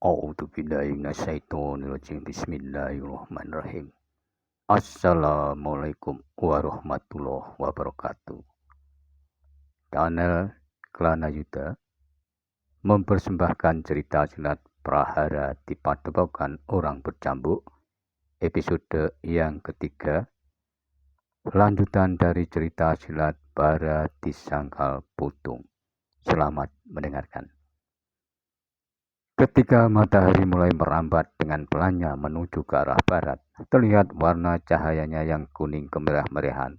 A'udzubillahi minasyaitonirrajim. Bismillahirrahmanirrahim. Assalamualaikum warahmatullahi wabarakatuh. Channel Klana Yuda mempersembahkan cerita silat Prahara di Padepokan Orang Bercambuk, episode yang ketiga, lanjutan dari cerita silat Bara di Sangkal Putung. Selamat mendengarkan. Ketika matahari mulai merambat dengan pelannya menuju ke arah barat, terlihat warna cahayanya yang kuning kemerah-merahan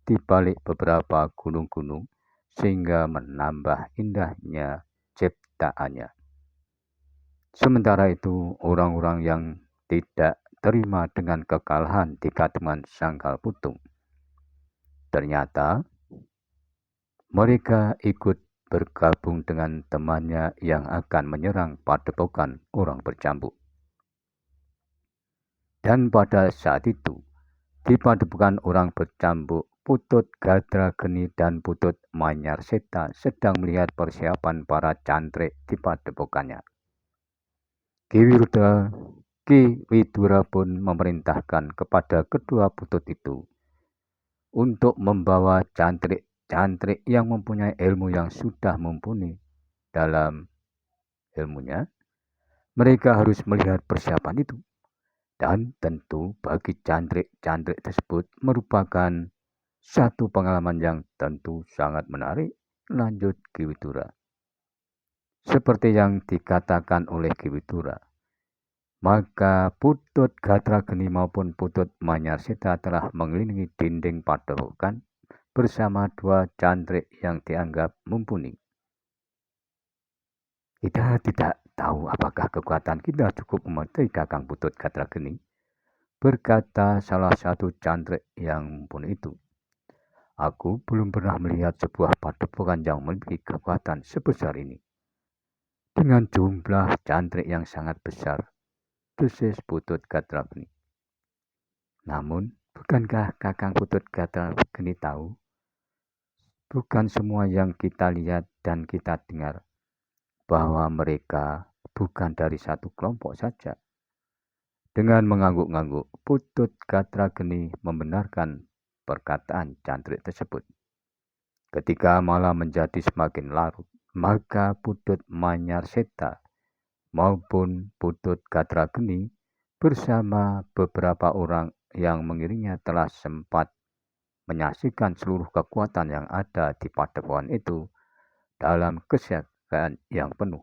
di balik beberapa gunung-gunung sehingga menambah indahnya ciptaannya. Sementara itu, orang-orang yang tidak terima dengan kekalahan di Kadungan Sangkal Putung, ternyata mereka ikut bergabung dengan temannya yang akan menyerang Padepokan Orang Bercambuk. Dan pada saat itu, di Padepokan Orang Bercambuk, Putut Gadrageni dan Putut Manyarseta sedang melihat persiapan para cantrik di padepokannya. Ki Widura pun memerintahkan kepada kedua putut itu untuk membawa cantrik yang mempunyai ilmu yang sudah mumpuni dalam ilmunya. Mereka harus melihat persiapan itu. Dan tentu bagi cantrik-cantrik tersebut merupakan satu pengalaman yang tentu sangat menarik, lanjut Ki Widura. Seperti yang dikatakan oleh Ki Widura, maka Putut Gadrageni maupun Putut Manyarseta telah mengelilingi dinding padepokan bersama dua cantrik yang dianggap mumpuni. Kita tidak tahu apakah kekuatan kita cukup memenuhi Kakang Putut Gadrageni, berkata salah satu cantrik yang mumpuni itu. Aku belum pernah melihat sebuah padepokan yang memiliki kekuatan sebesar ini. Dengan jumlah cantrik yang sangat besar, desis Putut Gadrageni. Namun, bukankah Kakang Putut Gadrageni tahu? Bukan semua yang kita lihat dan kita dengar bahwa mereka bukan dari satu kelompok saja. Dengan mengangguk-angguk, Putut Gadrageni membenarkan perkataan cantrik tersebut. Ketika malam menjadi semakin larut, maka Putut Manyarseta maupun Putut Gadrageni bersama beberapa orang yang mengiringnya telah sempat menyaksikan seluruh kekuatan yang ada di padepokan itu dalam kesiagaan yang penuh.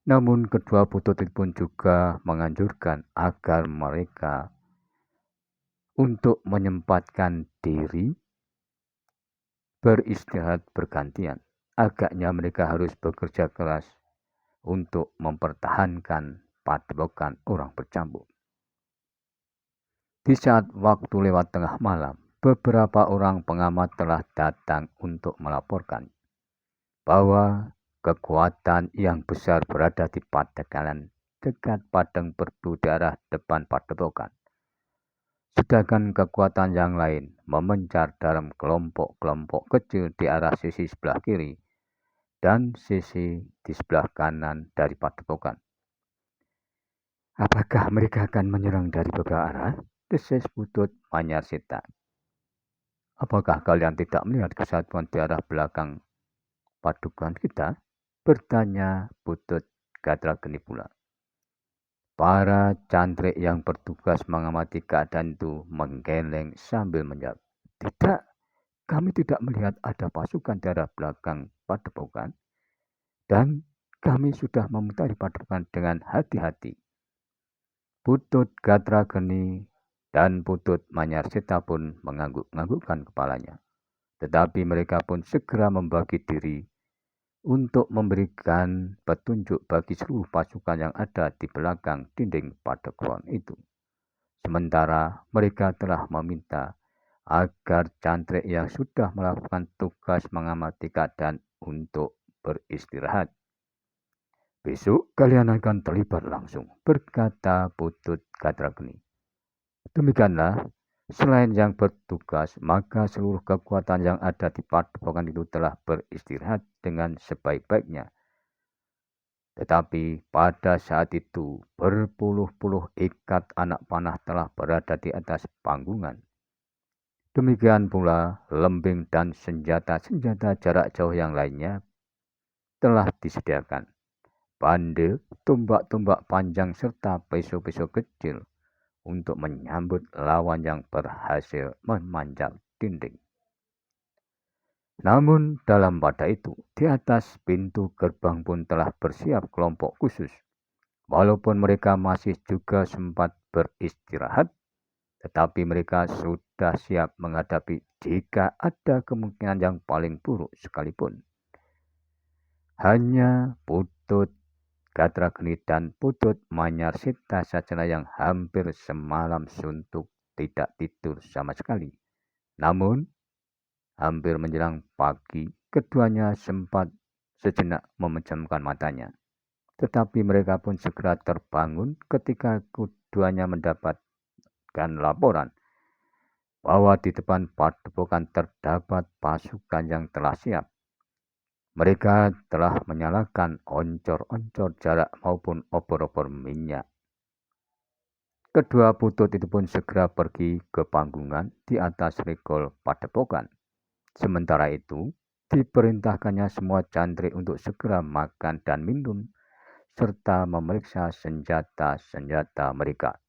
Namun kedua putut itu pun juga menganjurkan agar mereka untuk menyempatkan diri beristirahat bergantian. Agaknya mereka harus bekerja keras untuk mempertahankan padepokan Orang Bercambuk. Di saat waktu lewat tengah malam, beberapa orang pengamat telah datang untuk melaporkan bahwa kekuatan yang besar berada di Padegalan dekat Padang Perdu di arah depan padepokan. Sedangkan kekuatan yang lain memencar dalam kelompok-kelompok kecil di arah sisi sebelah kiri dan sisi di sebelah kanan dari padepokan. Apakah mereka akan menyerang dari beberapa arah? Desis Putut Manyarseta. Apakah kalian tidak melihat kesatuan di arah belakang padepokan kita? Bertanya Putut Gadrageni pula. Para cantrik yang bertugas mengamati keadaan itu menggeleng sambil menjawab. Tidak, kami tidak melihat ada pasukan di arah belakang padepokan. Dan kami sudah memutari padepokan dengan hati-hati. Putut Gadrageni dan Putut Manyarseta pun mengangguk-anggukkan kepalanya. Tetapi mereka pun segera membagi diri untuk memberikan petunjuk bagi seluruh pasukan yang ada di belakang dinding padepokan itu. Sementara mereka telah meminta agar cantrik yang sudah melakukan tugas mengamati keadaan untuk beristirahat. Besok kalian akan terlibat langsung, berkata Putut Gadrageni. Demikianlah, selain yang bertugas, maka seluruh kekuatan yang ada di padepokan itu telah beristirahat dengan sebaik-baiknya. Tetapi pada saat itu berpuluh-puluh ikat anak panah telah berada di atas panggungan. Demikian pula lembing dan senjata-senjata jarak jauh yang lainnya telah disediakan. Pandil, tombak-tombak panjang serta pisau-pisau kecil untuk menyambut lawan yang berhasil memanjat dinding. Namun dalam pada itu, di atas pintu gerbang pun telah bersiap kelompok khusus. Walaupun mereka masih juga sempat beristirahat, tetapi mereka sudah siap menghadapi jika ada kemungkinan yang paling buruk sekalipun. Hanya Putut Gadragni dan Putut Manyarsita sajalah yang hampir semalam suntuk tidak tidur sama sekali. Namun, hampir menjelang pagi, keduanya sempat sejenak memejamkan matanya. Tetapi mereka pun segera terbangun ketika keduanya mendapatkan laporan bahwa di depan padepokan terdapat pasukan yang telah siap. Mereka telah menyalakan oncor-oncor jarak maupun obor-obor minyak. Kedua putut itu pun segera pergi ke panggungan di atas regol padepokan. Sementara itu, diperintahkannya semua cantrik untuk segera makan dan minum, serta memeriksa senjata-senjata mereka.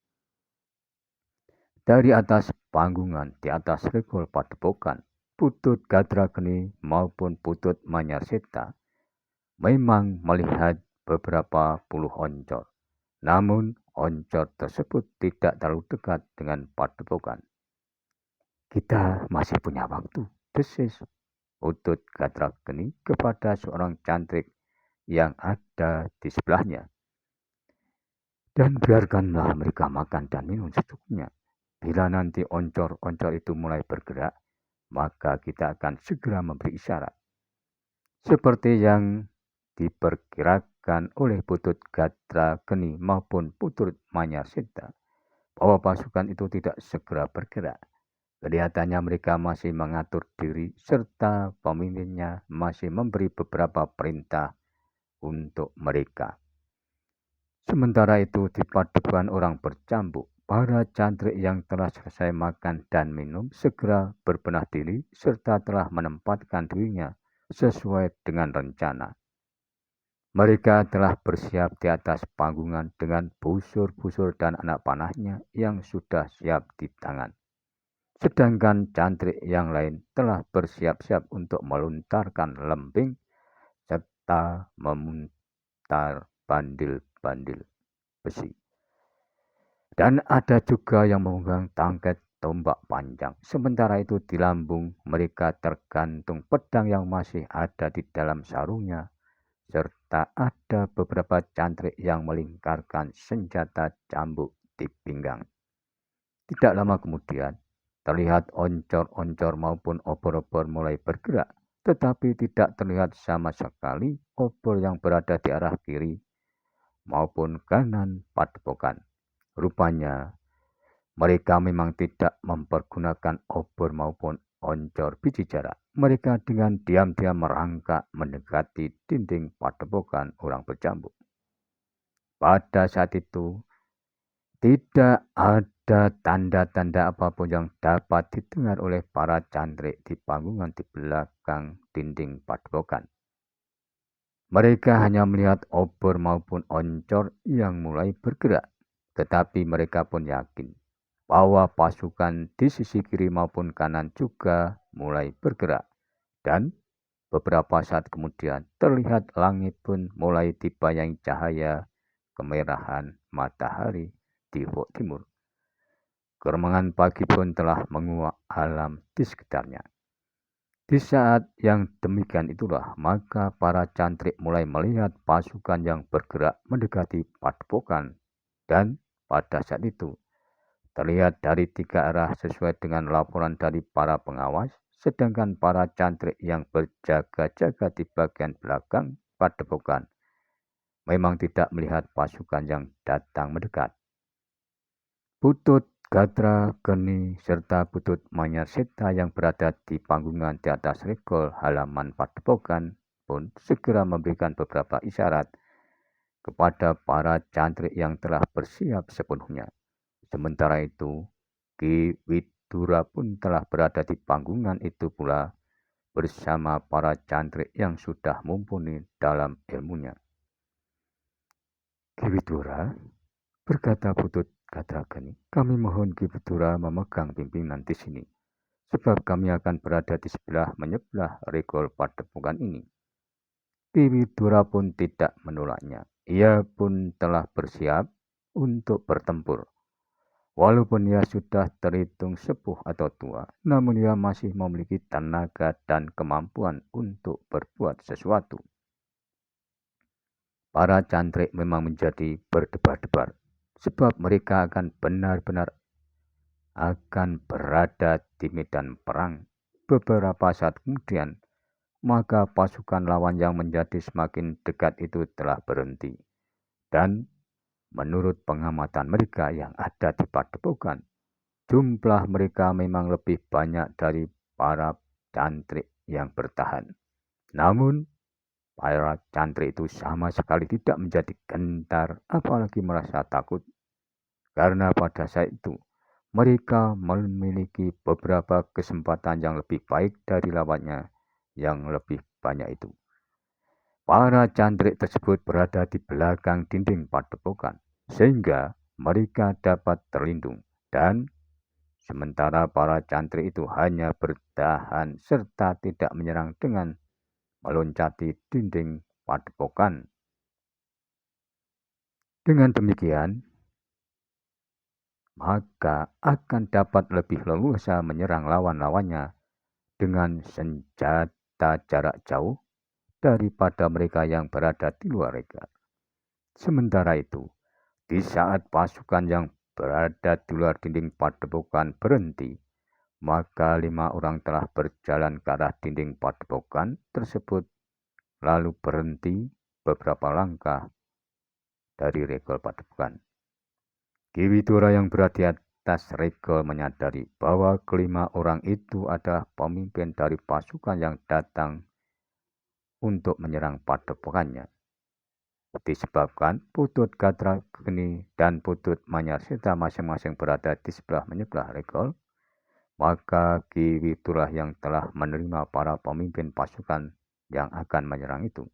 Dari atas panggungan di atas regol padepokan, Putut Gadragni maupun Putut Manyarsita memang melihat beberapa puluh oncor. Namun, oncor tersebut tidak terlalu dekat dengan padepokan. Kita masih punya waktu, desis Putut Gadragni kepada seorang cantrik yang ada di sebelahnya. Dan biarkanlah mereka makan dan minum secukupnya. Bila nanti oncor-oncor itu mulai bergerak, maka kita akan segera memberi isyarat. Seperti yang diperkirakan oleh Putut Gadragni maupun Putut Manyarsita, bahwa pasukan itu tidak segera bergerak. Kelihatannya mereka masih mengatur diri serta pemimpinnya masih memberi beberapa perintah untuk mereka. Sementara itu di padepokan orang bercambuk, para cantrik yang telah selesai makan dan minum segera berbenah diri serta telah menempatkan dirinya sesuai dengan rencana. Mereka telah bersiap di atas panggungan dengan busur-busur dan anak panahnya yang sudah siap di tangan. Sedangkan cantrik yang lain telah bersiap-siap untuk meluntarkan lembing serta memutar bandil-bandil besi. Dan ada juga yang memegang tangkai tombak panjang. Sementara itu di lambung mereka tergantung pedang yang masih ada di dalam sarungnya. Serta ada beberapa cantrik yang melingkarkan senjata cambuk di pinggang. Tidak lama kemudian, terlihat oncor-oncor maupun obor-obor mulai bergerak. Tetapi tidak terlihat sama sekali obor yang berada di arah kiri maupun kanan padepokan. Rupanya, mereka memang tidak mempergunakan obor maupun oncor biji jarak. Mereka dengan diam-diam merangkak mendekati dinding padepokan orang bercambuk. Pada saat itu, tidak ada tanda-tanda apapun yang dapat didengar oleh para cantrik di panggungan di belakang dinding padepokan. Mereka hanya melihat obor maupun oncor yang mulai bergerak. Tetapi mereka pun yakin bahwa pasukan di sisi kiri maupun kanan juga mulai bergerak. Dan beberapa saat kemudian terlihat langit pun mulai dibayangi cahaya kemerahan matahari di ufuk timur. Keremangan pagi pun telah menguak alam di sekitarnya. Di saat yang demikian itulah, maka para cantrik mulai melihat pasukan yang bergerak mendekati padepokan. Dan pada saat itu, terlihat dari 3 arah sesuai dengan laporan dari para pengawas, sedangkan para cantrik yang berjaga-jaga di bagian belakang padepokan memang tidak melihat pasukan yang datang mendekat. Putut Gadragni serta Putut Manyarsita yang berada di panggungan di atas regol halaman padepokan pun segera memberikan beberapa isyarat kepada para cantrik yang telah bersiap sepenuhnya. Sementara itu, Ki Widura pun telah berada di panggungan itu pula bersama para cantrik yang sudah mumpuni dalam ilmunya. Ki Widura, berkata Putut Kadrageni, kami mohon Ki Widura memegang pimpinan di sini, sebab kami akan berada di sebelah menyebelah regol padepokan ini. Ki Widura pun tidak menolaknya. Ia pun telah bersiap untuk bertempur. Walaupun ia sudah terhitung sepuh atau tua, namun ia masih memiliki tenaga dan kemampuan untuk berbuat sesuatu. Para cantrik memang menjadi berdebar-debar, sebab mereka akan benar-benar akan berada di medan perang. Beberapa saat kemudian, maka pasukan lawan yang menjadi semakin dekat itu telah berhenti. Dan menurut pengamatan mereka yang ada di padepokan, jumlah mereka memang lebih banyak dari para cantrik yang bertahan. Namun, para cantrik itu sama sekali tidak menjadi gentar, apalagi merasa takut. Karena pada saat itu, mereka memiliki beberapa kesempatan yang lebih baik dari lawannya yang lebih banyak itu. Para cantrik tersebut berada di belakang dinding padepokan, sehingga mereka dapat terlindung. Dan sementara para cantrik itu hanya bertahan serta tidak menyerang dengan meloncati dinding padepokan. Dengan demikian, maka akan dapat lebih leluasa menyerang lawan-lawannya dengan senjata jarak jauh daripada mereka yang berada di luar rega. Sementara itu, di saat pasukan yang berada di luar dinding padepokan berhenti, maka 5 orang telah berjalan ke arah dinding padepokan tersebut, lalu berhenti beberapa langkah dari regol padepokan. Ki Widura yang berada di atas regol menyadari bahwa kelima orang itu adalah pemimpin dari pasukan yang datang untuk menyerang padepokannya. Disebabkan Putut Kadrageni dan Putut Manyarsita masing-masing berada di sebelah menyebelah regol, maka Ki Widura yang telah menerima para pemimpin pasukan yang akan menyerang itu.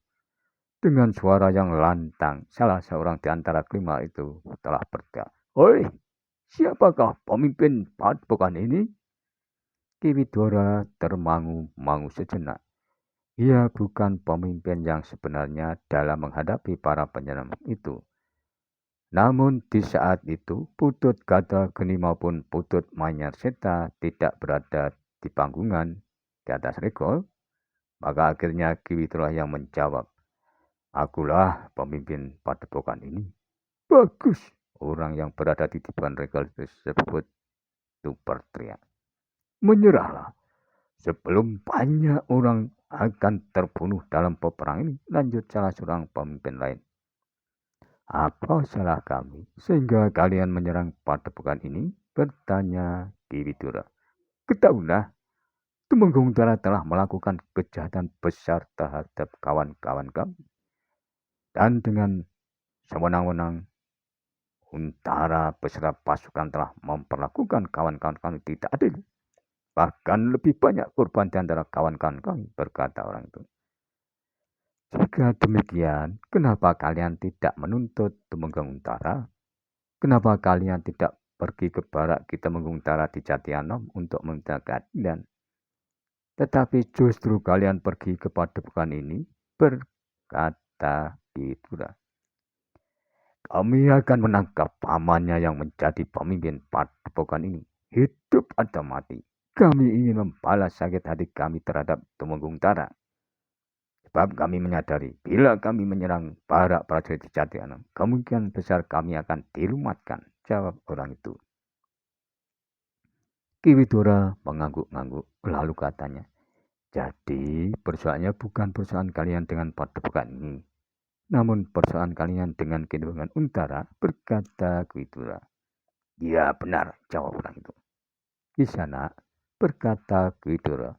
Dengan suara yang lantang, salah seorang di antara kelima itu telah berkata, "Oi, siapakah pemimpin padepokan ini?" Ki Widura termangu-mangu sejenak. Ia bukan pemimpin yang sebenarnya dalam menghadapi para penyerang itu. Namun di saat itu, Putut Kadrageni maupun Putut Manyarsita tidak berada di panggungan di atas regol, maka akhirnya Ki Widura yang menjawab, "Akulah pemimpin padepokan ini." "Bagus!" Orang yang berada di depan regol tersebut itu berteriak. "Menyerahlah sebelum banyak orang akan terbunuh dalam peperangan ini," lanjut salah seorang pemimpin lain. "Apa salah kami sehingga kalian menyerang padepokan ini?" bertanya Ki Widura. "Ketahuilah, Tumenggung Utara telah melakukan kejahatan besar terhadap kawan-kawan kami. Dan dengan sewenang-wenang, Untara beserta pasukan telah memperlakukan kawan-kawan kami tidak adil. Bahkan lebih banyak korban di antara kawan-kawan kami," berkata orang itu. "Jika demikian, kenapa kalian tidak menuntut Tumenggung Utara? Kenapa kalian tidak pergi ke barak kita Tumenggung Utara di Jatianom untuk meminta keadilan? Tetapi justru kalian pergi ke padepokan ini," berkata Ki Widura. "Kami akan menangkap pamannya yang menjadi pemimpin padepokan ini, hidup atau mati. Kami ingin membalas sakit hati kami terhadap Tumenggung Utara. Sebab kami menyadari, bila kami menyerang barak prajurit di Jatianom, kemungkinan besar kami akan dilumatkan," jawab orang itu. Ki Widura mengangguk-angguk, lalu katanya, "Jadi persoalannya bukan persoalan kalian dengan padepokan ini, namun persoalan kalian dengan Tumenggung Utara," berkata Ki Widura. "Ya benar," jawab orang itu. "Kisana," berkata Ki Widura,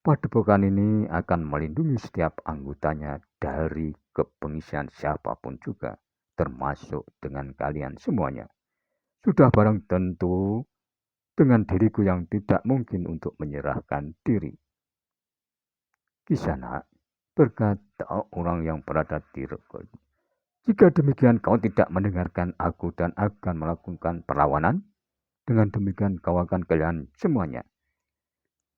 "padepokan ini akan melindungi setiap anggotanya dari kepengisian siapapun juga, termasuk dengan kalian semuanya. Sudah barang tentu dengan diriku yang tidak mungkin untuk menyerahkan diri. Kisana, berkata orang yang berada di rego, jika demikian kau tidak mendengarkan aku dan akan melakukan perlawanan, dengan demikian kau akan kehilangan semuanya.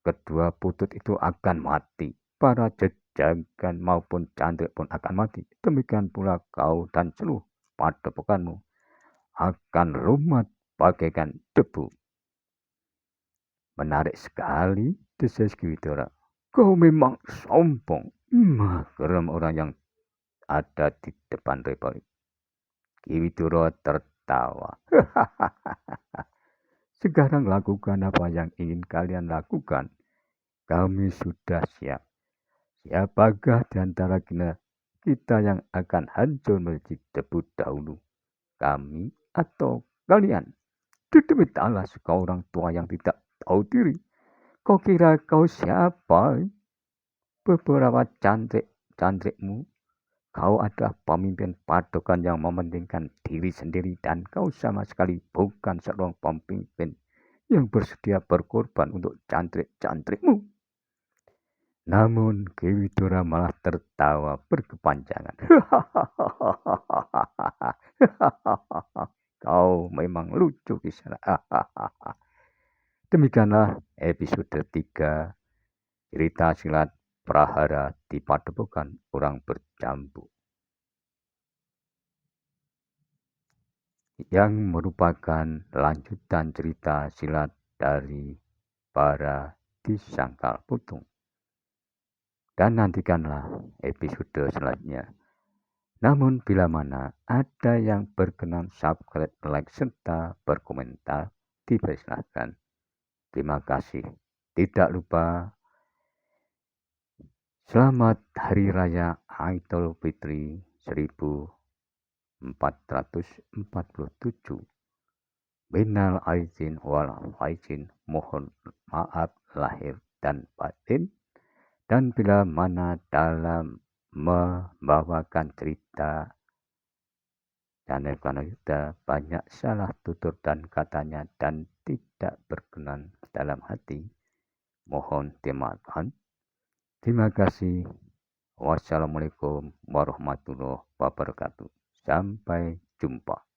Kedua putut itu akan mati. Para jejagan maupun cantrik pun akan mati. Demikian pula kau dan seluruh padepokanmu akan lumat bagaikan debu. Menarik sekali, desis Ki Widora. Kau memang sombong. Geram orang yang ada di depan Republik. Ki Widora tertawa. Sekarang lakukan apa yang ingin kalian lakukan. Kami sudah siap. Siapakah di antara kita yang akan hancur menjadi debu dahulu? Kami atau kalian? Demi Allah, kau orang tua yang tidak tahu diri. Kau kira kau siapa? Beberapa cantrikmu. Kau adalah pemimpin padokan yang mementingkan diri sendiri dan kau sama sekali bukan seorang pemimpin yang bersedia berkorban untuk cantrik-cantrikmu. Namun Ki Widora malah tertawa berkepanjangan. Kau memang lucu di sana. Demikianlah episode 3 cerita silat prahara di padepokan orang bercambuk, yang merupakan lanjutan cerita silat dari para Disangkal Putung. Dan nantikanlah episode selanjutnya. Namun bila mana ada yang berkenan subscribe, like, serta berkomentar, dipersilahkan. Terima kasih. Tidak lupa selamat Hari Raya Idul Fitri 1447. Minal aizin wal faizin, mohon maaf lahir dan batin. Dan bila mana dalam membawakan cerita channel kita banyak salah tutur dan katanya dan tidak berkenan dalam hati, mohon dimaafkan. Terima kasih. Wassalamualaikum warahmatullahi wabarakatuh. Sampai jumpa.